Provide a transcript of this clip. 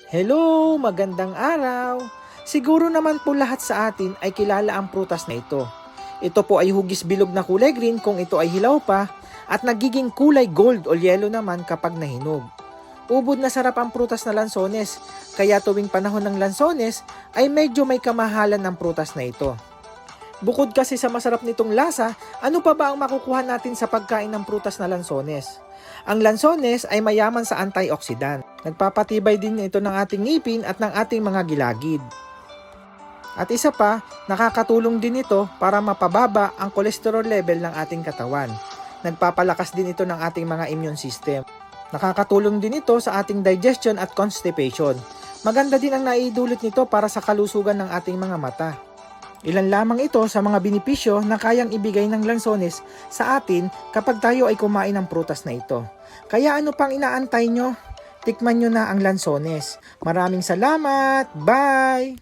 Hello, magandang araw. Siguro naman po lahat sa atin ay kilala ang prutas na ito. Ito po ay hugis bilog na kulay green kung ito ay hilaw pa at nagiging kulay gold o yellow naman kapag nahinog. Ubod na sarap ang prutas na lansones, kaya tuwing panahon ng lansones ay medyo may kamahalan ng prutas na ito. Bukod kasi sa masarap nitong lasa, ano pa ba ang makukuha natin sa pagkain ng prutas na lansones? Ang lansones ay mayaman sa antioxidant. Nagpapatibay din ito ng ating ngipin at ng ating mga gilagid. At isa pa, nakakatulong din ito para mapababa ang cholesterol level ng ating katawan. Nagpapalakas din ito ng ating mga immune system. Nakakatulong din ito sa ating digestion at constipation. Maganda din ang naidulot nito para sa kalusugan ng ating mga mata. Ilan lamang ito sa mga benepisyo na kayang ibigay ng lansones sa atin kapag tayo ay kumain ng prutas na ito. Kaya ano pang inaantay nyo? Tikman nyo na ang lansones. Maraming salamat! Bye!